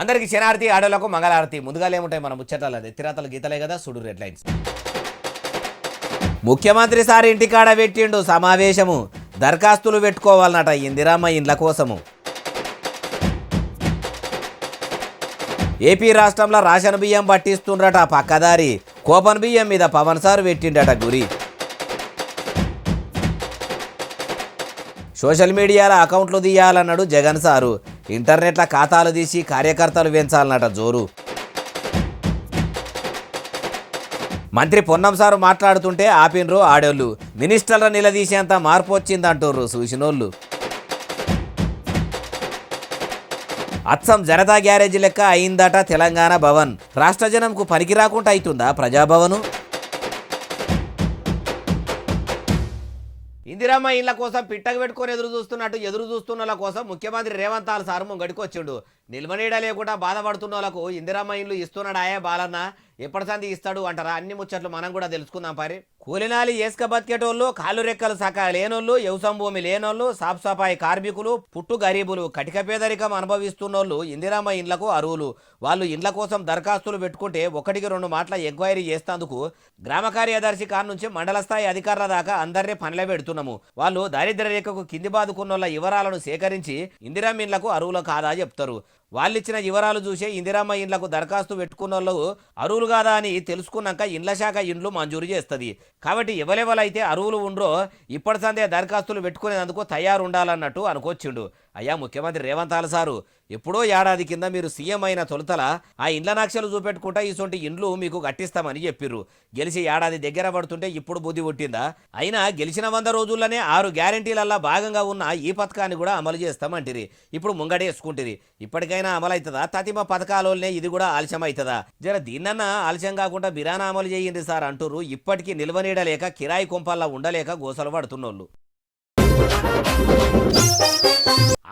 అందరికి శనార్తి ఆడోళ్లకు మంగళారతి. ముందుగా ఏముంటాయి మన ముచ్చటాలు ఎత్తిరాతలు గీతలే కదా చూడు హెడ్లైన్స్. ముఖ్యమంత్రి సార్ ఇంటికాడ పెట్టిండు సమావేశము. దరఖాస్తులు పెట్టుకోవాలన్నట ఇందిరమ్మ ఇండ్ల కోసము. ఏపీ రాష్ట్రంలో రేషన్ బియ్యం పట్టిస్తుండ్రట పక్కదారి. కోపన్ బియ్యం మీద పవన్ సార్ పెట్టిండట గురి. సోషల్ మీడియాలో అకౌంట్లు తీయాలన్నాడు జగన్ సారు. ఇంటర్నెట్లో ఖాతాలు తీసి కార్యకర్తలు పెంచాలన్నట జోరు. మంత్రి పొన్నం సారు మాట్లాడుతుంటే ఆపినరు ఆడోళ్ళు. మినిస్టర్ల నిలదీసేంత మార్పు వచ్చిందంటారు చూసినోళ్ళు. అచ్చం జనతా గ్యారేజ్ లెక్క అయిందట తెలంగాణ భవన్. రాష్ట్ర జనంకు పనికి రాకుండా అవుతుందా ప్రజాభవను? ఇందిరమ్మ ఇళ్ల కోసం పిట్టకు పెట్టుకొని ఎదురు చూస్తున్న కోసం ముఖ్యమంత్రి రేవంత్ సార్ ముంగడికి వచ్చిండు. నిల్వనీడ లేకుండా బాధపడుతున్న వాళ్ళకు ఇందిరమ్మ ఇల్లు ఇస్తున్నాడాయే బాలన్న. ఎప్పటి సంది ఇస్తాడు అంటారా? అన్ని ముచ్చట్లు మనం కూడా తెలుసుకుందాం పారి. కూలినాలి ఏసుక బతికేటోళ్ళు, కాళ్ళు రెక్కలు సకా లేనోళ్ళు, వ్యవసాయం భూమి లేనోళ్ళు, సాఫ్ సఫాయి కార్మికులు, పుట్టు గరీబులు, కటిక పేదరికం అనుభవిస్తున్నోళ్ళు ఇందిరమ్మ ఇండ్లకు అరువులు. వాళ్ళు ఇండ్ల కోసం దరఖాస్తులు పెట్టుకుంటే 1-2 మాటల ఎంక్వైరీ చేస్తేందుకు గ్రామ కార్యదర్శి కాడ నుంచి మండల స్థాయి అధికారుల దాకా అందరినీ పనిలో పెడుతున్నాము. వాళ్ళు దారిద్ర్య రేఖకు కింది బాదుకున్నోళ్ళ వివరాలను సేకరించి ఇందిరమ్మ ఇండ్లకు అరువులు కాదా చెప్తారు. వాళ్ళిచ్చిన వివరాలు చూసే ఇందిరమ్మ ఇండ్లకు దరఖాస్తు పెట్టుకున్న వాళ్ళు అరువులు కాదా అని తెలుసుకున్నాక ఇండ్ల శాఖ ఇండ్లు మంజూరు చేస్తుంది. కాబట్టి ఎవరెవరైతే అరువులు ఉండ్రో ఇప్పటి సందే దరఖాస్తులు పెట్టుకునేందుకు తయారు ఉండాలన్నట్టు అనుకొచ్చిండు. అయ్యా ముఖ్యమంత్రి రేవంత్ సారు, ఎప్పుడో ఏడాది కింద మీరు సీఎం అయిన తొలుతల ఆ ఇండ్ల నక్షలు చూపెట్టుకుంటా ఇసొంటి ఇండ్లు మీకు కట్టిస్తామని చెప్పిర్రు. గెలిచి ఏడాది దగ్గర పడుతుంటే ఇప్పుడు బుద్ధి పుట్టిందా? అయినా గెలిచిన 100 రోజుల్లోనే 6 గ్యారెంటీలల్లా భాగంగా ఉన్న ఈ పథకాన్ని కూడా అమలు చేస్తామంటిరి. ఇప్పుడు ముంగడేసుకుంటుంది. ఇప్పటికైనా అమలవుతుందా? తతిమ పథకాలనే ఇది కూడా ఆలస్యం అవుతుందా? జర దీన్నన్నా ఆలస్యం కాకుండా బిరానా అమలు చేయండి సార్ అంటుర్రు. ఇప్పటికీ నిల్వనీడలేక కిరాయి కొంపల్లా ఉండలేక గోసలు పడుతున్నోళ్ళు.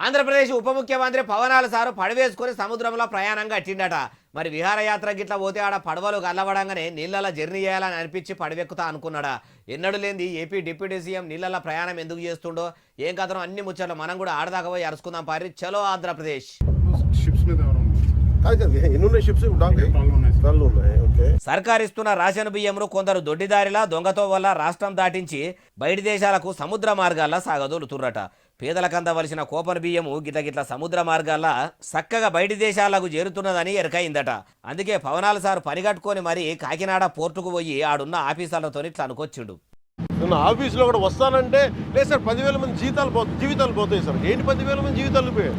ఆంధ్రప్రదేశ్ ఉప ముఖ్యమంత్రి పవన్ సారు పడవేసుకొని సముద్రంలో ప్రయాణంగా అట్టిండట. మరి విహారయాత్ర గిట్లా పోతే ఆడ పడవలు గల్లవడంగానే నీళ్ళలో జర్నీ చేయాలని అనిపించి పడవెక్కుతా అనుకున్నాడా? ఎన్నడు లేని ఏపీ డిప్యూటీ సీఎం నీళ్ళలో ప్రయాణం ఎందుకు చేస్తుండో ఏం కథనో అన్ని ముచ్చట్లు మనం కూడా ఆడదాకా పోయి అరుచుకుందాం పారి. చలో ఆంధ్రప్రదేశ్. సర్కార్ ఇస్తున్న రేషన్ బియ్యంను కొందరు దొడ్డిదారిలా దొంగతో వల్ల రాష్ట్రం దాటించి బయటి దేశాలకు సముద్ర మార్గాల్లో సాగదోలుతుర్రట. పేదలకు అందవలసిన కోపన్ బియ్యము గిట్ల సముద్ర మార్గాల్లో చక్కగా బయటి దేశాలకు చేరుతున్నదని ఎరకైందట. అందుకే పవన్ సార్ పనిగట్టుకొని మరి కాకినాడ పోర్టుకు పోయి ఆడున్న ఆఫీసర్లతో ఇట్లా అనుకొచ్చిండు. ఆఫీసులో కూడా వస్తానంటే లేదు సార్ 10,000 మంది జీవితాలు పోతాయి సార్. ఏంటి 10,000 మంది జీవితాలు పోయాయి?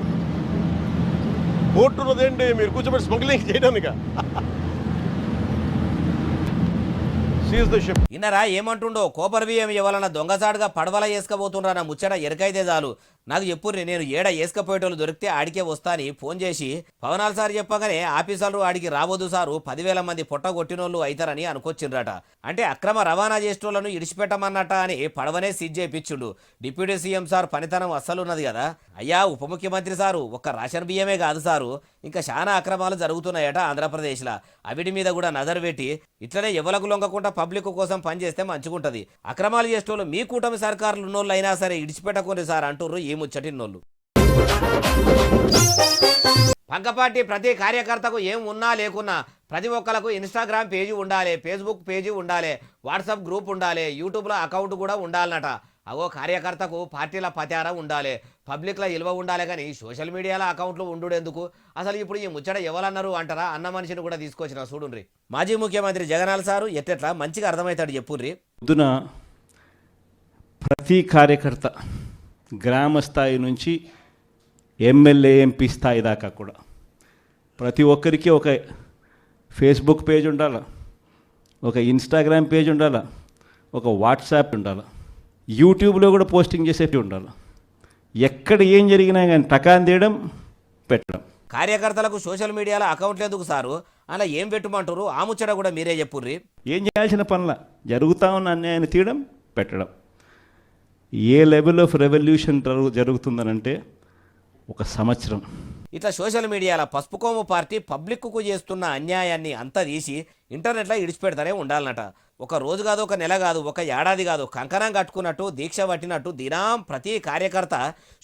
పోర్టు ఉన్నదేంటి మీరు కూర్చోబెట్టి స్మగ్లింగ్ చేయడానిక? ఇన్నరా ఏమంటుండో? కోపర్ బియ్యం ఇవ్వాలన్న దొంగసాడుగా పడవల వేసుకపోతుండ్రా నా ముచ్చట ఎరకైతే చాలు. నాకు చెప్పుర్రి, నేను ఏడ వేసుకపోయేటోళ్ళు దొరికితే ఆడికే వస్తా అని ఫోన్ చేసి పవన్ సార్ చెప్పగానే ఆఫీసర్లు ఆడికి రావద్దు సారు 10,000 మంది పొట్ట కొట్టినోళ్ళు అవుతారని అనుకొచ్చిండ్రట. అంటే అక్రమ రవాణా చేసేటోళ్లను ఇడిచిపెట్టమన్నట్ట అని పడవనే సీజ్ చేయించుండు. డిప్యూటీ సీఎం సార్ పనితనం అస్సలున్నది కదా. అయ్యా ఉప ముఖ్యమంత్రి సారు, ఒక్క రేషన్ బియ్యమే కాదు సారు, ఇంకా చాలా అక్రమాలు జరుగుతున్నాయట ఆంధ్రప్రదేశ్లో. అవిటి మీద కూడా నజరు పెట్టి ఇట్లనే ఎవలకు లొంగకుండా పబ్లిక్ కోసం పనిచేస్తే మంచిగుంటది. అక్రమాలు చేసేటోళ్ళు మీ కూటమి సర్కారులు ఉన్నోళ్ళు అయినా సరే ఇడిచిపెట్టకుండా సార్ అంటుర్రు ఈ ముచ్చటిన్నోళ్ళు. పక్కపాటి ప్రతి కార్యకర్తకు ఏం ఉన్నా లేకున్నా ప్రతి ఒక్కరికి ఇన్స్టాగ్రామ్ పేజీ ఉండాలి, ఫేస్బుక్ పేజీ ఉండాలి, వాట్సాప్ గ్రూప్ ఉండాలి, యూట్యూబ్లో అకౌంట్ కూడా ఉండాలన్నట. అగో కార్యకర్తకు పార్టీల పతార ఉండాలి, పబ్లిక్లో ఇల్వ ఉండాలి. కానీ సోషల్ మీడియాలో అకౌంట్లు ఉండుడెందుకు? అసలు ఇప్పుడు ఈ ముచ్చట ఎవరన్నారు అంటారా? అన్న మనిషిని కూడా తీసుకొచ్చిన చూడుండ్రి. మాజీ ముఖ్యమంత్రి జగన్ సారు ఎట్లా మంచిగా అర్థమవుతాడు చెప్పుర్రి. పొద్దున ప్రతి కార్యకర్త గ్రామ స్థాయి నుంచి ఎమ్మెల్యే ఎంపీ స్థాయి దాకా కూడా ప్రతి ఒక్కరికి ఒక ఫేస్బుక్ పేజ్ ఉండాలి, ఒక ఇన్స్టాగ్రామ్ పేజ్ ఉండాలి, ఒక వాట్సాప్ ఉండాలి, యూట్యూబ్లో కూడా పోస్టింగ్ చేసేవి ఉండాలి. ఎక్కడ ఏం జరిగినా కానీ టకాన్ తీయడం పెట్టడం. కార్యకర్తలకు సోషల్ మీడియాలో అకౌంట్లు ఎందుకు సారు? అలా ఏం పెట్టుమంటారు? ఆ ముచ్చట కూడా మీరే చెప్పుర్రి. ఏం చేయాల్సిన పనుల జరుగుతూ ఉన్న అన్యాయాన్ని తీయడం పెట్టడం. ఏ లెవెల్ ఆఫ్ రెవల్యూషన్ జరుగుతుందనంటే 1 సంవత్సరం. ఇట్లా సోషల్ మీడియాలో పసుపుకోము పార్టీ పబ్లిక్కు చేస్తున్న అన్యాయాన్ని అంతా తీసి ఇంటర్నెట్లో ఇడిచిపెడతానే ఉండాలన్నట. ఒక రోజు కాదు, ఒక నెల కాదు, ఒక ఏడాది కాదు, కంకణం కట్టుకున్నట్టు దీక్ష పట్టినట్టు దినం ప్రతి కార్యకర్త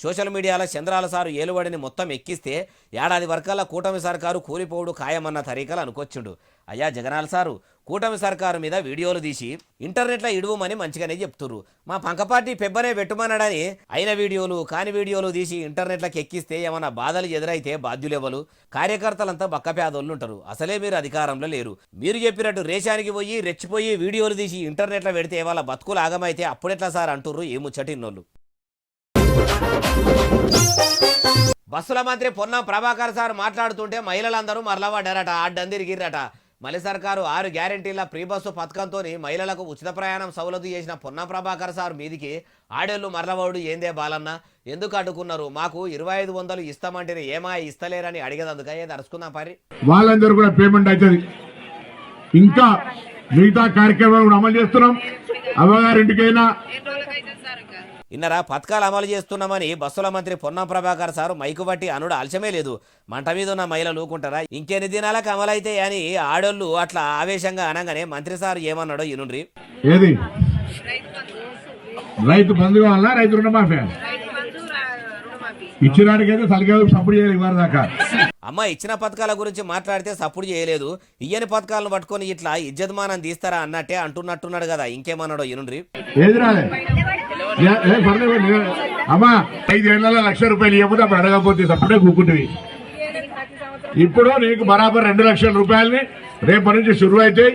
సోషల్ మీడియాలో చంద్రాల సారు ఏలుబడిని మొత్తం ఎక్కిస్తే ఏడాది వరకల్లా కూటమి సర్కారు కూలిపోవుడు ఖాయమన్న తరీకలు అనుకొచ్చిండు. అయ్యా జగనాల సారు కూటమి సర్కారు మీద వీడియోలు తీసి ఇంటర్నెట్లో ఇడువమని మంచిగానే చెప్తుర్రు. మా పంకపార్టీ పెబ్బనే పెట్టుమన్నాడని అయిన వీడియోలు కాని వీడియోలు తీసి ఇంటర్నెట్లోకి ఎక్కిస్తే ఏమన్నా బాధలు ఎదురైతే బాధ్యులెవరు? కార్యకర్తలంతా బక్కపేదోళ్ళు ఉంటారు. అసలే మీరు అధికారంలో లేరు. మీరు చెప్పినట్టు రేషానికి పోయి రెచ్చిపోయి వీడియోలు తీసి ఇంటర్నెట్లో పెడితే వాళ్ళ బతుకులు ఆగమైతే అప్పుడెట్లా సార్ అంటుర్రు ఈ ముచ్చటిన్నోళ్ళు. బస్సుల మంత్రి పొన్నం ప్రభాకర్ సార్ మాట్లాడుతుంటే మహిళలందరూ మరలబడ్డారట, అడ్డందిరిగిరట. మళ్ళీ సర్కారు 6 గ్యారెంటీల ఫ్రీ బస్సు పథకంతో మహిళలకు ఉచిత ప్రయాణం సౌలతు చేసిన పొన్నం ప్రభాకర్ సార్ మీదికి ఆడేళ్ళు మరలవాడు ఏందే బాలన్న, ఎందుకు అడ్డుకున్నారు? మాకు 2500 ఇస్తామంటే ఏమా ఇస్తలేరని అడిగేదందుక ఏది అరుచుకుందాం పరి. వాళ్ళందరూ కూడా పేమెంట్ అవుతుంది. ఇంకా మిగతా కార్యక్రమాలు కూడా అమలు చేస్తున్నాం. అమ్మగారింటికైనా ఇన్నరా పథకాలు అమలు చేస్తున్నామని బస్సుల మంత్రి పొన్నం ప్రభాకర్ సారు మైకు బట్టి అనుడు ఆలస్యమే లేదు. మంట మీద ఉన్న మహిళలు ఊకుంటారా? ఇంకెన్ని దినాలకు అమలైతే అని ఆడోళ్ళు అట్లా ఆవేశంగా అనగానే మంత్రి సారు ఏమన్నాడో ఇనుండ్రి. ఏది రైతు బంధు కావాలా, రైతు రుణమాఫీ ఇచ్చినాడికైతే సరిగ్గా సపోర్ట్ చేయాలి. ఇవ్వరు దాకా అమ్మ ఇచ్చిన పథకాల గురించి మాట్లాడితే సపోర్ట్ చేయలేదు, ఇయ్యని పథకాలను పట్టుకొని ఇట్లా ఇజ్జతమానం తీస్తారా అన్నట్టే అంటున్నట్టున్నాడు కదా. ఇంకేమన్నాడో ఇనుండ్రి. ఏది రాలే అమ్మా 5 ఏళ్లలో ₹1,00,000 ఇవ్వకపోతే అప్పుడు అడగకపోతే అప్పుడే కూకుంటుంది. ఇప్పుడు నీకు బరాబర్ 2 లక్షల రూపాయలని రేపటి నుంచి శురు అయితే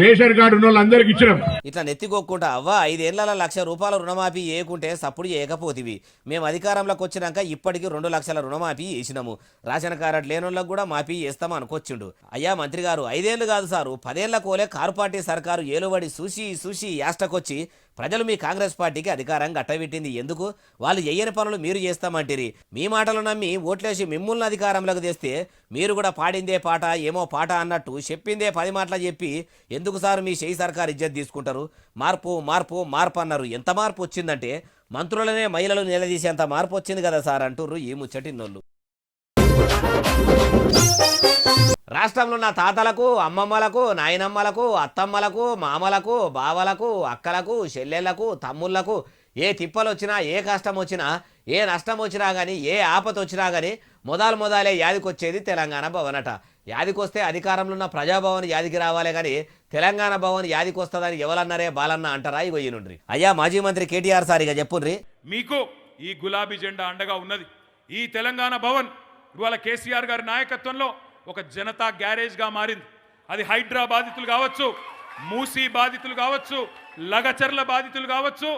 రేషన్ కార్డు ఉన్న వాళ్ళందరికి ఇచ్చినాం. ఇట్లా నెత్తికొక్కుంటా అవ్వ 5 ఏళ్ల ₹1,00,000 రుణమాఫీ చేయకుంటే సప్పుడు చేయకపోతివి. మేము అధికారంలోకి వచ్చినాక ఇప్పటికీ 2 లక్షల రుణమాఫీ చేసినాము. రేషన్ కార్డు లేనోళ్ళకు కూడా మాఫీ చేస్తాము అనుకొచ్చిండు. అయ్యా మంత్రి గారు 5 ఏళ్ళు కాదు సారు 10 ఏళ్ల కోలే కారు పార్టీ సర్కారు ఏలుబడి చూసి యాస్టకొచ్చి ప్రజలు మీ కాంగ్రెస్ పార్టీకి అధికారం గట్టబెట్టింది ఎందుకు? వాళ్ళు చెయ్యని పనులు మీరు చేస్తామంటిరి. మీ మాటలు నమ్మి ఓట్లేసి మిమ్మల్ని అధికారంలోకి తెస్తే మీరు కూడా పాడిందే పాట ఏమో పాట అన్నట్టు చెప్పిందే 10 మాటలు చెప్పి ఎందుకు సార్ మీ చేయి సర్కారు ఇజ్జత్ తీసుకుంటారు? మార్పు మార్పు మార్పు అన్నారు. ఎంత మార్పు వచ్చిందంటే మంత్రులనే మహిళలు నిలదీసేంత మార్పు వచ్చింది కదా సార్ అంటుర్రు ఈ ముచ్చటిన్నోళ్ళు. రాష్ట్రంలో ఉన్న తాతలకు, అమ్మమ్మలకు, నాయనమ్మలకు, అత్తమ్మలకు, మామలకు, బావలకు, అక్కలకు, చెల్లెళ్లకు, తమ్ముళ్లకు ఏ తిప్పలు వచ్చినా, ఏ కష్టం వచ్చినా, ఏ నష్టం వచ్చినా కానీ, ఏ ఆపత వచ్చినా కానీ మొదలే యాదికొచ్చేది తెలంగాణ భవన్ అట. యాదికొస్తే అధికారంలో ఉన్న ప్రజాభవన్ యాదికి రావాలే కానీ తెలంగాణ భవన్ యాదికొస్తుందని ఎవరన్నారే బాలన్న అంటారా? ఇగో ఈయనుండ్రి. అయ్యా మాజీ మంత్రి కేటీఆర్ సార్ ఇక చెప్పుండ్రి. మీకు ఈ గులాబీ జెండా అండగా ఉన్నది. ఈ తెలంగాణ భవన్ ఇవాళ కేసీఆర్ గారి నాయకత్వంలో ఒక జనతా గ్యారేజ్గా మారింది. అది హైడ్రా బాధితులు కావచ్చు, మూసీ బాధితులు కావచ్చు, లగచర్ల బాధితులు కావచ్చు,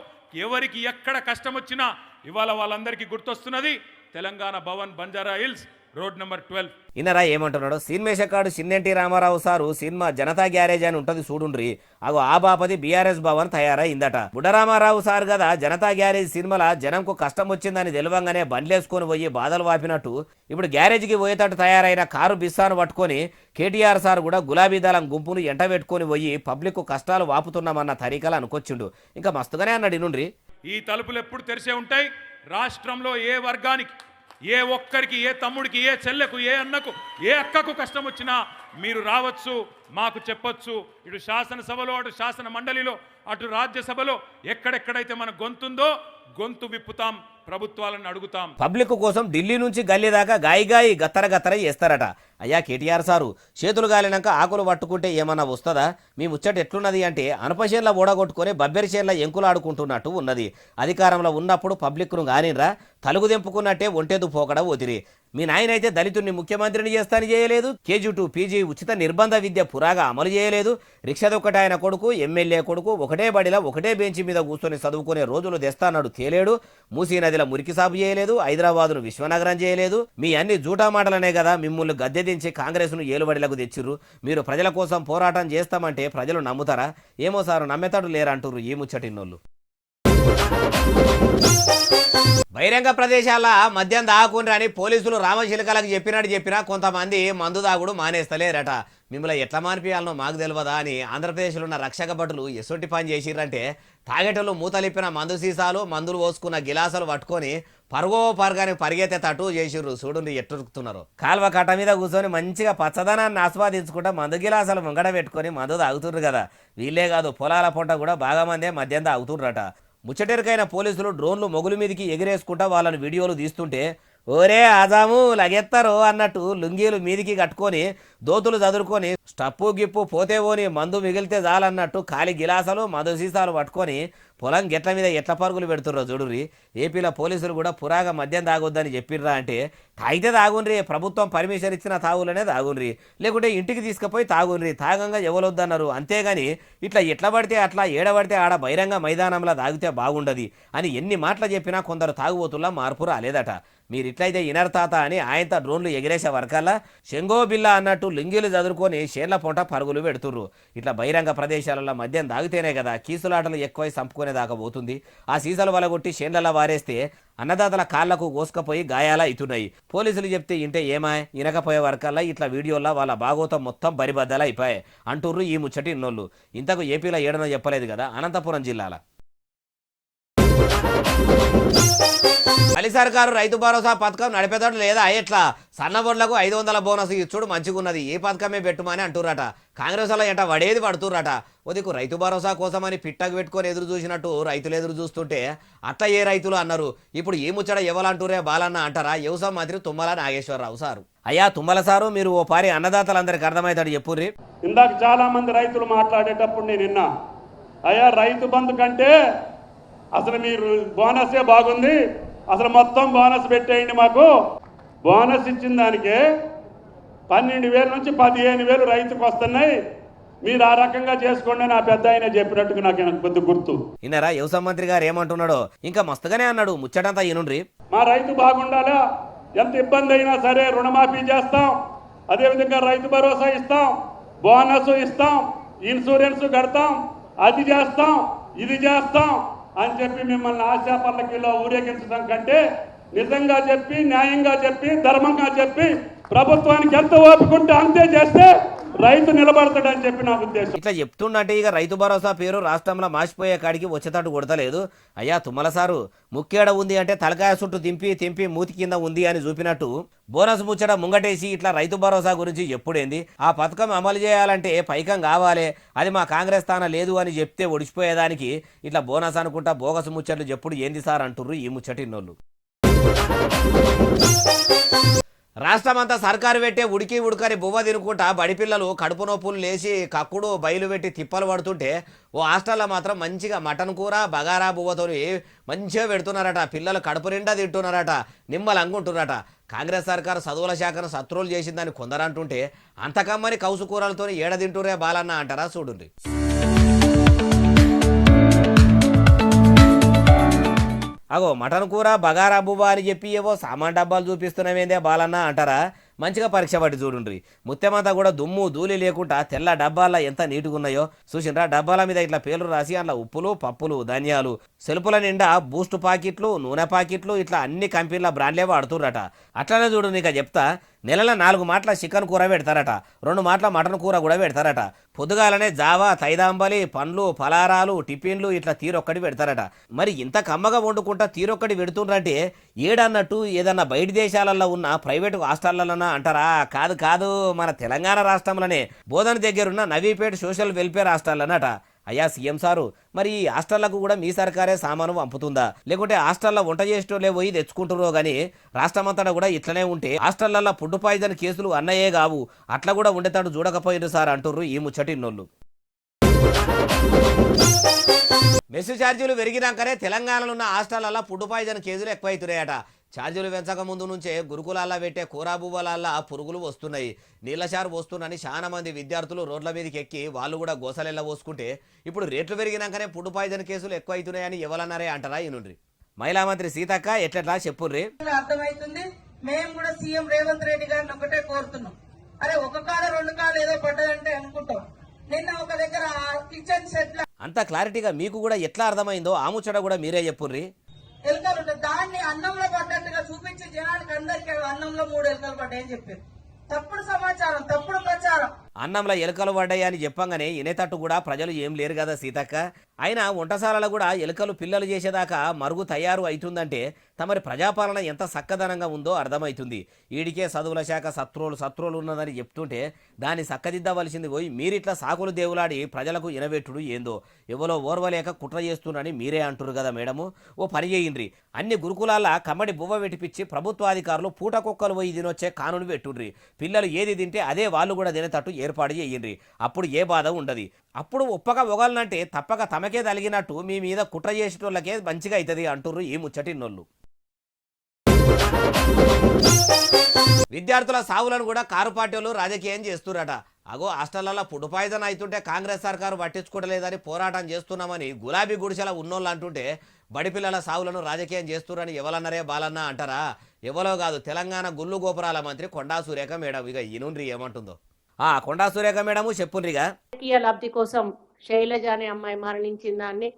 ఎవరికి ఎక్కడ కష్టం వచ్చినా ఇవాళ వాళ్ళందరికీ గుర్తొస్తున్నది Telangana Bhavan, Banjara hills, road number 12. ఇన్నరా ఏమంటున్నాడు? సినిమేషకాడు చిన్నెన్టీ Ramarao sir cinema Janata garage అని ఉంటుంది చూడుండ్రి. అగో ఆ బాపది బీఆర్ఎస్ భవన్ తయారైందట. బుడ్డరామారావు సార్ కదా జనతా గ్యారేజ్ సినిమాల జనంకు కష్టం వచ్చిందని తెలవంగానే బండ్లేసుకొని పోయి బాధలు వాపినట్టు ఇప్పుడు గ్యారేజ్కి పోయేటట్టు తయారైన కారు బిస్సాను పట్టుకొని కేటీఆర్ సార్ కూడా గులాబీ దళం గుంపును ఎంటబెట్టుకొని పోయి పబ్లిక్ కష్టాలు వాపుతున్నామన్న తరీకలు అనుకొచ్చిండు. ఇంకా మస్తుగానే అన్నాడు ఇనుండ్రి. ఈ తలుపులు ఎప్పుడు తెరిసే ఉంటాయి. రాష్ట్రంలో ఏ వర్గానికి, ఏ ఒక్కరికి, ఏ తమ్ముడికి, ఏ చెల్లెకు, ఏ అన్నకు, ఏ అక్కకు కష్టం వచ్చినా మీరు రావచ్చు, మాకు చెప్పొచ్చు. ఇటు శాసనసభలో, అటు శాసన మండలిలో, అటు రాజ్యసభలో ఎక్కడెక్కడైతే మన గొంతుందో గొంతు విప్పుతాం, ప్రభుత్వాలను అడుగుతాం. పబ్లిక్ కోసం ఢిల్లీ నుంచి గల్లీ దాకా గాయి గత్తర చేస్తారట. అయ్యా కేటీఆర్ సారు చేతులు గాలినాక ఆకులు పట్టుకుంటే ఏమన్నా వస్తుందా? మీ ముచ్చట ఎట్లున్నది అంటే అనపశేన్ల ఓడగొట్టుకొని బబ్బెరిశేన్ల ఎంకులు ఆడుకుంటున్నట్టు ఉన్నది. అధికారంలో ఉన్నప్పుడు పబ్లిక్ను గానిరా తలుగు దెంపుకున్నట్టే ఒంటేదు పోకడ పోతిరి. మీ నాయనైతే దళితుడిని ముఖ్యమంత్రిని చేస్తాని చేయలేదు. KG to PG ఉచిత నిర్బంధ విద్య పురాగా అమలు చేయలేదు. రిక్షదొక్కటి ఆయన కొడుకు, ఎమ్మెల్యే కొడుకు ఒకటే బడిలో ఒకటే బెంచి మీద కూర్చొని చదువుకునే రోజులు తెస్తాన్నాడు తేలేడు. మూసీ నదిలో మురికి సాపు చేయలేదు. హైదరాబాదును విశ్వనగరం చేయలేదు. మీ అన్ని జూటా మాటలనే కదా మిమ్మల్ని గద్దె దించి కాంగ్రెస్ను ఏలుబడిలకు తెచ్చిర్రు. మీరు ప్రజల కోసం పోరాటం చేస్తామంటే ప్రజలు నమ్ముతారా? ఏమో సారు నమ్మేతాడు లేరంటుర్రు ఈ ముచ్చటిన్నోళ్ళు. బహిరంగ ప్రదేశాల మద్యం దాగుకుండ్రని పోలీసులు రామశిలకలకు చెప్పినా కొంతమంది మందు దాగుడు మానేస్తలేరట. మిమ్మల్ని ఎట్లా మానిపియాలనో మాకు తెలియదా అని ఆంధ్రప్రదేశ్లో ఉన్న రక్షక భటులు ఎసొంటి పని చేసిర్రంటే తాగేటోళ్ళు మూతలిప్పిన మందు సీసాలు మందులు పోసుకున్న గిలాసులు పట్టుకొని పరుగాని పరిగెత్తే తట్టు చేసిర్రు. చూడండి ఎట్టురుకుతున్నారు. కాల్వ కట్ట మీద కూర్చొని మంచిగా పచ్చదనాన్ని ఆస్వాదించుకుంటా మందు గిలాసాలు ముంగడ పెట్టుకొని మందు తాగుతుర్రు కదా. వీళ్ళే కాదు పొలాల పొంట కూడా బాగా మందే మద్యం తాగుతుర్రట. ముచ్చటెరికైన పోలీసులు డ్రోన్లు మొగులు మీదికి ఎగిరేసుకుంటా వాళ్ళని వీడియోలు తీస్తుంటే ఓరే ఆజాము లగెత్తారు అన్నట్టు లుంగీలు మీదికి కట్టుకొని దోతులు చదురుకొని స్టప్పు గిప్పు పోతే పోని మందు మిగిలితే చాలన్నట్టు ఖాళీ గిలాసాలు మందు సీసాలు పట్టుకొని పొలం గెట్ల మీద ఎట్ల పరుగులు పెడుతుర్రో చూడుర్రి. ఏపీలో పోలీసులు కూడా పురాగా మద్యం తాగొద్దని చెప్పిర్రా అంటే తాగితే తాగుండ్రి, ప్రభుత్వం పర్మిషన్ ఇచ్చిన తాగులనే తాగుండ్రి, లేకుంటే ఇంటికి తీసుకుపోయి తాగుండ్రి, తాగంగా ఎవరొద్దన్నారు. అంతేగాని ఇట్లా ఎట్లా పడితే అట్లా ఏడబడితే ఆడ బహిరంగ మైదానంలో తాగితే బాగుండదు అని ఎన్ని మాటలు చెప్పినా కొందరు తాగుబోతుల్లా మార్పు రాలేదట. మీరు ఇట్లయితే ఇనర్తాత అని ఆయనతో డ్రోన్లు ఎగిరేసే వర్కల్లా శంగో బిల్లా అన్నట్టు లింగిలు చదురుకొని షేర్ల పొంట పరుగులు పెడుతుర్రు. ఇట్లా బహిరంగ ప్రదేశాలలో మద్యం తాగితేనే కదా కీసులాటలు ఎక్కువై సంపుకునే దాకా పోతుంది. ఆ సీసాలు వలగొట్టి షేర్లలో వారేస్తే అన్నదాతల కాళ్లకు కోసుకపోయి గాయాల అవుతున్నాయి. పోలీసులు చెప్తే ఇంటే ఏమాయ్ ఇనకపోయే వర్కల్లా ఇట్లా వీడియోల్లో వాళ్ళ భాగోతం మొత్తం బరిబద్దలు అయిపోయాయి అంటుర్రు ఈ ముచ్చటి ఇన్నోళ్ళు. ఇంతకు ఏపీలో ఏడనో చెప్పలేదు కదా అనంతపురం జిల్లాల. అలీ సర్కారు రైతు భరోసా పథకం నడిపేదాడు లేదా ఎట్లా సన్నబొడ్లకు 500 బోనస్ ఇచ్చుడు మంచిగున్నది, ఏ పథకమే పెట్టుమని అంటుర్రట. కాంగ్రెస్ వల్ల ఎంట వడేది పడుతుర్రట. ఒదికు రైతు భరోసా కోసమని పిట్టకు పెట్టుకొని ఎదురు చూసినట్టు రైతులు ఎదురు చూస్తుంటే అట్లా ఏ రైతులు అన్నారు. ఇప్పుడు ఏ ముచ్చట ఎవలంటూరే బాలన్న అంటారా వ్యవసాయ మంత్రి తుమ్మల నాగేశ్వరరావు సారు. అయ్యా తుమ్మల సారు, మీరు ఓ పారి అన్నదాతలందరికీ అర్థమవుతాడు చెప్పుర్రి. ఇందాక చాలా మంది రైతులు మాట్లాడేటప్పుడు నేను విన్నా, అయ్యా రైతు బంధు కంటే అసలు మీరు బోనసే బాగుంది, అసలు మొత్తం బోనస్ పెట్టేయండి, మాకు బోనస్ ఇచ్చిన దానికే 12,000 నుంచి 15,000 రైతుకు వస్తున్నాయి, మీరు ఆ రకంగా చేసుకోండి నా పెద్ద ఆయన చెప్పినట్టుగా నాకు కొద్ది గుర్తు. ఇన్నారా వ్యవసాయ మంత్రి గారు ఏమంటున్నాడో? ఇంకా మస్తుగానే అన్నాడు, ముచ్చటంతా ఈనుండ్రి. మా రైతు బాగుండాలా, ఎంత ఇబ్బంది అయినా సరే రుణమాఫీ చేస్తాం, అదేవిధంగా రైతు భరోసా ఇస్తాం, బోనస్ ఇస్తాం, ఇన్సూరెన్స్ కడతాం, అది చేస్తాం ఇది చేస్తాం అని చెప్పి మిమ్మల్ని ఆశా పల్లకిలో ఊరేగించడం కంటే నిజంగా చెప్పి న్యాయంగా చెప్పి ధర్మంగా చెప్పి ప్రభుత్వానికి ఎంత ఓపుకుంటే అంతే చేస్తే రైతు నిలబడతాడని చెప్పి నా ఉద్దేశం. ఇట్లా చెప్తుండంటే ఇక రైతు భరోసా పేరు రాష్ట్రంలో మాసిపోయే కాడికి వచ్చేటట్టు కొడతలేదు. అయ్యా తుమ్మల సారు, ముక్కేడ ఉంది అంటే తలకాయ చుట్టూ తింపి మూతి కింద ఉంది అని చూపినట్టు బోనస్ ముచ్చట ముంగటేసి ఇట్లా రైతు భరోసా గురించి ఎప్పుడేంది, ఆ పథకం అమలు చేయాలంటే పైకం కావాలి, అది మా కాంగ్రెస్ స్థానం లేదు అని చెప్తే ఒడిచిపోయేదానికి ఇట్లా బోనస్ అనుకుంటా బోగస్ ముచ్చట్లు చెప్పుడు ఏంది సార్ అంటుర్రు ఈ ముచ్చటిన్నోళ్ళు. రాష్ట్రమంతా సర్కారు పెట్టే ఉడకని బువ్వ తినుకుంటా బడి పిల్లలు కడుపు నొప్పులు లేచి కక్కుడు బయలు పెట్టి తిప్పలు పడుతుంటే ఓ హాస్టల్లో మాత్రం మంచిగా మటన్ కూర బగారా బువ్వతో మంచిగా పెడుతున్నారట. పిల్లలు కడుపు నిండా తింటున్నారట, నిమ్మలు అంగుంటున్నారట. కాంగ్రెస్ సర్కారు చదువుల శాఖను శత్రువులు చేసిందని కొందరు అంటుంటే అంతకమ్మని కౌసు కూరలతో ఏడ తింటురే బాలన్న అంటారా చూడండి. అగో మటన్ కూర బగారా బువ్వ అని చెప్పి ఏవో సామాన్ డబ్బాలు చూపిస్తున్నామేందే బాలన్న అంటారా? మంచిగా పరీక్ష పట్టి చూడండి. ముత్యమంతా కూడా దుమ్ము ధూళి లేకుండా తెల్ల డబ్బాల్లో ఎంత నీటుగా ఉన్నాయో చూసిండ్రా. డబ్బాల మీద ఇట్లా పేర్లు రాసి అందులో ఉప్పులు పప్పులు ధనియాలు సెల్పుల నిండా బూస్ట్ ప్యాకెట్లు నూనె ప్యాకెట్లు ఇట్లా అన్ని కంపెనీల బ్రాండ్లే వాడుతుర్రట. అట్లనే చూడు నీకు చెప్తా, నెలలో 4 మాటల చికెన్ కూర పెడతారట, 2 మాటల మటన్ కూర కూడా పెడతారట. పొద్దుగాలనే జావా తైదాంబలి పండ్లు ఫలారాలు టిఫిన్లు ఇట్లా తీరొక్కటి పెడతారట. మరి ఇంత కమ్మగా వండుకుంటా తీరొక్కటి పెడుతుండ్రంటే ఏడన్నట్టు ఏదన్నా బయట దేశాలలో ఉన్న ప్రైవేటు హాస్టళ్లలోనా అంటారా? కాదు, మన తెలంగాణ రాష్ట్రంలోనే బోధన దగ్గరున్న నవీపేట సోషల్ వెల్ఫేర్ హాస్టల్లనట. అయ్యా సీఎం సారు, మరి ఈ హాస్టళ్లకు కూడా మీ సర్కారే సామాను పంపుతుందా, లేకుంటే హాస్టల్లో వంట చేసేటోళ్ళే పోయి తెచ్చుకుంటురో గానీ రాష్ట్రమంతటా కూడా ఇట్లనే ఉంటే హాస్టళ్లలో ఫుడ్ పాయిజన్ కేసులు అన్నయే కావు, అట్లా కూడా ఉండేటట్టు చూడకపోయింది సార్ అంటుర్రు ఈ ముచ్చటిన్నోళ్ళు. మెస్సు ఛార్జీలు పెరిగినాకనే తెలంగాణలో ఉన్న హాస్టళ్లలో ఫుడ్ పాయిజన్ కేసులు ఎక్కువైతున్నాయట. ఛార్జీలు పెంచక ముందు నుంచే గురుకులాల్లో పెట్టే కూరాబువ్వలల్లా పురుగులు వస్తున్నాయి, నీళ్ళచారు వస్తున్నాయని చాలా మంది విద్యార్థులు రోడ్ల మీదకి ఎక్కి వాళ్ళు కూడా గోసలెల్ల పోసుకుంటే ఇప్పుడు రేట్లు పెరిగినాకనే ఫుడ్ పాయిజన్ కేసులు ఎక్కువైతున్నాయని ఎవరన్నారే అంటారా ఈనుండ్రి. మహిళా మంత్రి సీతక్క ఎట్లా చెప్పుర్రి. అర్థమైతుంది. మేము కూడా సీఎం రేవంత్ రెడ్డి గారిని ఒకటే కోరుతున్నాం, అరే 1 కాడ 2 కాడ ఏదో పడ్డదంటే అనుకుంటాం, నిన్న ఒక దగ్గర కిచెన్ సెట్ అంత క్లారిటీగా మీకు కూడా ఎట్లా అర్థమైందో ఆ ముచ్చట కూడా మీరే చెప్పుర్రి. ఎలుకలు ఉంటాయి, దాన్ని అన్నంలో పడ్డట్టుగా చూపించి జనానికి అందరికీ అన్నంలో 3 ఎలుకలు పడ్డాయని చెప్పారు. తప్పుడు సమాచారం, తప్పుడు ప్రచారం. అన్నంలో ఎలుకలు పడ్డాయి అని చెప్పంగానే ఇనేతట్టు కూడా ప్రజలు ఏం లేరు కదా సీతక్క. అయినా వంటశాలలో కూడా ఎలుకలు పిల్లలు చేసేదాకా మరుగు తయారు అవుతుందంటే తమరి ప్రజాపాలన ఎంత చక్కదనంగా ఉందో అర్థమవుతుంది. ఈడికే చదువుల శాఖ సత్రోలు ఉన్నదని చెప్తుంటే దాన్ని చక్కదిద్దవలసింది పోయి మీరిట్లా సాకులు దేవులాడి ప్రజలకు ఇనబెట్టుడు ఏందో. ఎవరో ఓర్వలేక కుట్ర చేస్తున్నారని మీరే అంటున్నారు కదా మేడము. ఓ పని చేయండ్రి, అన్ని గురుకులాల కమ్మడి బువ్వ పెట్టిపిచ్చి ప్రభుత్వాధికారులు పూటకొక్కలు పోయి తినొచ్చే కానుని పెట్టుండ్రి. పిల్లలు ఏది తింటే అదే వాళ్ళు కూడా తినేటట్టు ఏర్పాటు చేయండ్రి. అప్పుడు ఏ బాధ ఉండదు. అప్పుడు ఒప్పక ఒగలనంటే తప్పక తమకే తలిగినట్టు మీ మీద కుట్ర చేసేటోళ్ళకే మంచిగా అవుతుంది అంటుర్రు ఈ ముచ్చటిన్నోళ్ళు. విద్యార్థుల సావులను కూడా కారు పార్టీలు రాజకీయం చేస్తురట. అగో హాస్టళ్లలో ఫుడ్ పాయిజన్ అవుతుంటే కాంగ్రెస్ సర్కారు పట్టించుకోవట్లేదని పోరాటం చేస్తున్నామని గులాబీ గుడిసెల ఉన్నోళ్ళు అంటుంటే బడిపిల్లల సావులను రాజకీయం చేస్తురని ఎవరన్నారే బాలన్న అంటారా? ఎవరో కాదు, తెలంగాణ గుళ్ళు గోపురాల మంత్రి కొండా సురేఖ మేడం. ఇక ఈనుండ్రి ఏమంటుందో. కొండా సురేఖ మేడము చెప్పుండ్రిగా. రాజకీయ లబ్ధి కోసం శైలజ అనే అమ్మాయి మరణించిన దాన్ని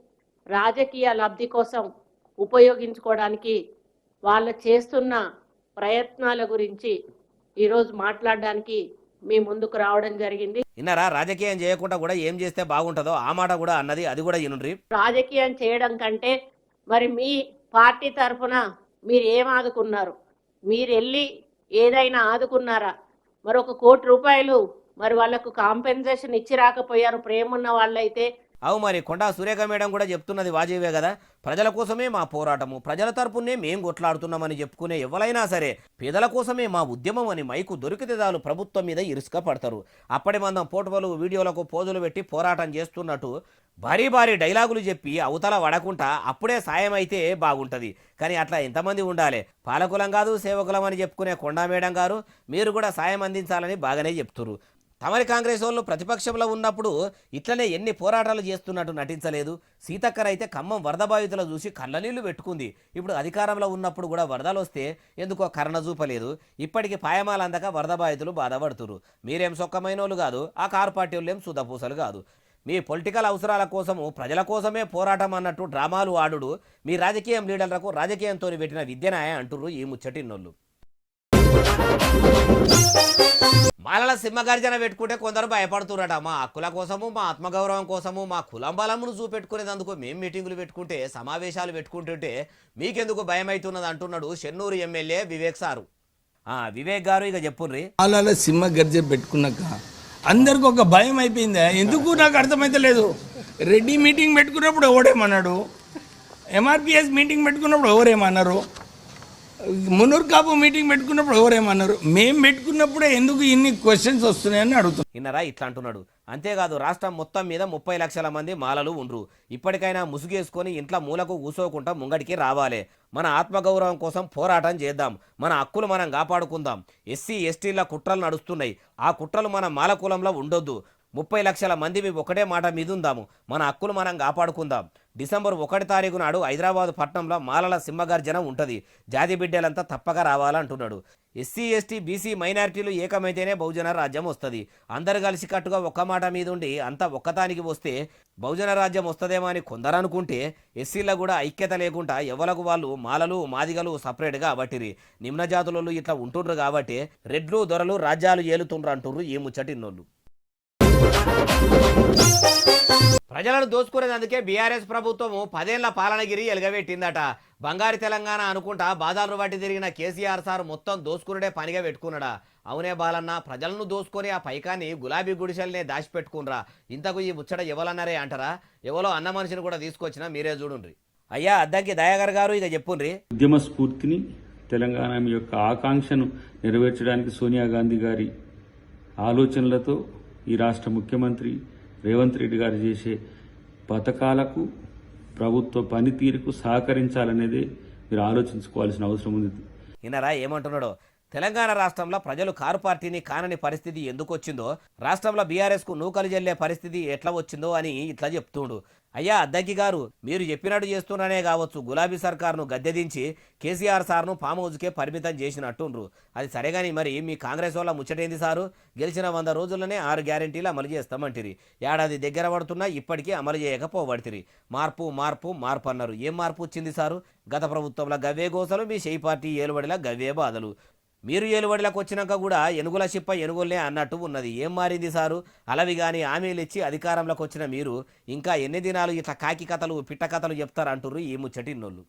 రాజకీయ లబ్ధి కోసం ఉపయోగించుకోవడానికి వాళ్ళు చేస్తున్న ప్రయత్నాల గురించి ఈరోజు మాట్లాడడానికి మీ ముందుకు రావడం జరిగింది. ఇన్నారా? రాజకీయం చేయకుండా కూడా ఏం చేస్తే బాగుంటుందో ఆ మాట కూడా అన్నది, అది కూడా ఈనుండ్రి. రాజకీయం చేయడం కంటే మరి మీ పార్టీ తరఫున మీరు ఏం ఆదుకున్నారు? మీరు వెళ్ళి ఏదైనా ఆదుకున్నారా? మరి 1 కోటి రూపాయలు మరి వాళ్ళకు కాంపెన్సేషన్ ఇచ్చి రాకపోయారు ప్రేమున్న వాళ్ళైతే. అవు మరి కొండా సురేఖ మేడం కూడా చెప్తున్నది వాజీవే కదా. ప్రజల కోసమే మా పోరాటము, ప్రజల తరపునే మేం కొట్లాడుతున్నామని చెప్పుకునే ఎవరైనా సరే పేదల కోసమే మా ఉద్యమం అని మైకు దొరికితే చాలు ప్రభుత్వం మీద ఇరుసుక పడతారు. అప్పటి మందం ఫోటోలు వీడియోలకు పోజులు పెట్టి పోరాటం చేస్తున్నట్టు భారీ భారీ డైలాగులు చెప్పి అవతల వడకుండా అప్పుడే సాయం అయితే బాగుంటుంది. కానీ అట్లా ఎంతమంది ఉండాలి? పాలకులం కాదు సేవకులం అని చెప్పుకునే కొండా మేడం గారు మీరు కూడా సాయం అందించాలని బాగానే చెప్తున్నారు. తమరి కాంగ్రెస్ వాళ్ళు ప్రతిపక్షంలో ఉన్నప్పుడు ఇట్లనే ఎన్ని పోరాటాలు చేస్తున్నట్టు నటించలేదు. సీతక్కరైతే ఖమ్మం వరద బాధితులు చూసి కళ్ళనీళ్లు పెట్టుకుంది. ఇప్పుడు అధికారంలో ఉన్నప్పుడు కూడా వరదలు వస్తే ఎందుకో కరుణ చూపలేదు. ఇప్పటికి పాయమాలు అందక వరద బాధితులు బాధపడుతున్నారు. మీరేం సొక్కమైనోళ్ళు కాదు, ఆ కారు పార్టీ వాళ్ళు ఏం సుధపూసలు కాదు. మీ పొలిటికల్ అవసరాల కోసము ప్రజల కోసమే పోరాటం అన్నట్టు డ్రామాలు ఆడుడు మీ రాజకీయం లీడర్లకు రాజకీయంతో పెట్టిన విద్యనాయ అంటుర్రు ఈ ముచ్చటిన్నోళ్ళు. మాలల సింహగర్జన పెట్టుకుంటే కొందరు భయపడుతురట. మా హక్కుల కోసము, మా ఆత్మగౌరవం కోసము, మా కులం బలమును చూపెట్టుకునేందుకు మేము మీటింగులు పెట్టుకుంటే, సమావేశాలు పెట్టుకుంటుంటే మీకెందుకు భయం అవుతున్నది అంటున్నాడు చెన్నూరు ఎమ్మెల్యే వివేక్ సారు. వివేక్ గారు ఇక చెప్పుర్రి. మాలల సింహగర్జన పెట్టుకున్నాక అందరికి ఒక భయం అయిపోయిందా? ఎందుకు నాకు అర్థమైతే లేదు. రెడ్డి మీటింగ్ పెట్టుకున్నప్పుడు ఎవడేమన్నాడు, ఎంఆర్పిఎస్ మీటింగ్ పెట్టుకున్నప్పుడు ఎవరేమన్నారు, మునూర్ కాపు మీటింగ్ పెట్టుకున్నప్పుడు ఎవరేమన్నారు, మేము పెట్టుకున్నప్పుడే ఎందుకు ఇన్ని క్వశ్చన్స్ వస్తున్నాయని అడుగుతున్నాం. ఇన్నరా ఇట్లా అంటున్నాడు. అంతేకాదు రాష్ట్రం మొత్తం మీద 30 లక్షల మంది మాలలు ఉండ్రు. ఇప్పటికైనా ముసుగేసుకొని ఇంట్లో మూలకు కూసోకుండా ముంగడికి రావాలి. మన ఆత్మగౌరవం కోసం పోరాటం చేద్దాం. మన హక్కులు మనం కాపాడుకుందాం. ఎస్సీ ఎస్టీల కుట్రలు నడుస్తున్నాయి. ఆ కుట్రలు మన మాల కులంలో ఉండొద్దు. 30 లక్షల మంది ఒకటే మాట మీద ఉందాము. మన హక్కులు మనం కాపాడుకుందాం. డిసెంబర్ 1 తారీఖు నాడు హైదరాబాద్ పట్టణంలో మాలల సింహగర్జన ఉంటుంది. జాతి బిడ్డలంతా తప్పక రావాలంటున్నాడు. ఎస్సీ ఎస్టీ బీసీ మైనారిటీలు ఏకమైతేనే బహుజన రాజ్యం వస్తుంది. అందరు కలిసి కట్టుగా ఒక్క మాట మీద ఉండి అంతా ఒక్కతానికి వస్తే బహుజన రాజ్యం వస్తుందేమో అని కొందరు అనుకుంటే ఎస్సీలో కూడా ఐక్యత లేకుండా ఎవలకు వాళ్ళు మాలలు మాదిగలు సపరేట్గా అబట్టిరి. నిమ్న జాతులలో ఇట్లా ఉంటుండ్రు కాబట్టి రెడ్లు దొరలు రాజ్యాలు ఏలుతుండ్రు అంటుండ్రు ఈ ముచ్చటిన్నోళ్ళు. ప్రజలను దోచుకునేందుకే బీఆర్ఎస్ ప్రభుత్వము 10 ఏళ్ల పాలనగిరి ఎలుగబెట్టిందట. బంగారు తెలంగాణ అనుకుంటా బాధాలు బట్టి తిరిగిన కేసీఆర్ సార్ మొత్తం దోసుకునుడే పనిగా పెట్టుకున్నాడా? అవునే బాలన్న, ప్రజలను దోసుకొని ఆ పైకాన్ని గులాబీ గుడిసెల్నే దాచిపెట్టుకునరా. ఇంతకు ఈ ముచ్చట ఎవలన్నారే అంటారా? ఎవరో అన్న మనిషిని కూడా తీసుకొచ్చినా మీరే చూడుండ్రి. అయ్యా అద్దంకి దయాకర్ గారు ఇక చెప్పుండ్రి. ఉద్యమ స్ఫూర్తిని, తెలంగాణ యొక్క ఆకాంక్షను నెరవేర్చడానికి సోనియా గాంధీ గారి ఆలోచనలతో ఈ రాష్ట్ర ముఖ్యమంత్రి రేవంత్ రెడ్డి గారు చేసే పథకాలకు, ప్రభుత్వ పనితీరుకు సహకరించాలనేది మీరు ఆలోచించుకోవాల్సిన అవసరం ఉంది. ఇన్నరా ఏమంటున్నాడో? తెలంగాణ రాష్ట్రంలో ప్రజలు కారు పార్టీని కానని పరిస్థితి ఎందుకు వచ్చిందో, రాష్ట్రంలో బీఆర్ఎస్కు నూకలు జల్లే పరిస్థితి ఎట్లా వచ్చిందో అని ఇట్లా చెప్తుండు. అయ్యా అద్దంకి గారు, మీరు చెప్పినట్టు చేస్తున్నానే కావచ్చు గులాబీ సర్కారును గద్దెదించి కేసీఆర్ సార్ను ఫామ్ హౌస్కే పరిమితం చేసినట్టుండ్రు. అది సరేగాని మరి మీ కాంగ్రెస్ వాళ్ళ ముచ్చటేంది సారు? గెలిచిన 100 రోజుల్లోనే 6 గ్యారెంటీలు అమలు చేస్తామంటిరి. ఏడాది దగ్గర పడుతున్నా ఇప్పటికీ అమలు చేయకపోబడితిరి. మార్పు మార్పు మార్పు అన్నారు. ఏం మార్పు వచ్చింది సారు? గత ప్రభుత్వంలో గవ్వే గోసలు, మీ షెయి పార్టీ ఏలుబడిలా గవ్వే బాధలు. మీరు ఏలుబడిలోకి వచ్చినాక కూడా ఎనుగుల చిప్ప ఎనుగులనే అన్నట్టు ఉన్నది. ఏం మారింది సారు? అలవి కానీ హామీలు ఇచ్చి అధికారంలోకి వచ్చిన మీరు ఇంకా ఎన్ని దినాలు ఇట్లా కాకి కథలు పిట్ట కథలు చెప్తారంటుర్రు ఈ ముచ్చటిన్నోళ్ళు.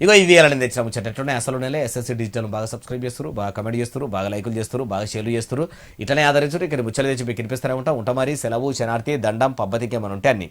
ఇగో ఇవి వేయాలని తెచ్చిన ముచ్చటనే అసలు నెలే ఎస్ఎస్సీ డిజిటల్ బాగా సబ్స్క్రైబ్ చేస్తారు, బాగా కమెంట్ చేస్తారు, బాగా లైకులు చేస్తారు, బాగా షేర్లు చేస్తారు. ఇట్లనే ఆదరించారు. ఇక్కడ ముచ్చలు తెచ్చి మీకు వినిపిస్తూనే ఉంటాం. మరి సెలవు శనార్థి దండం పబ్బతికి ఏమైనా ఉంటే అన్ని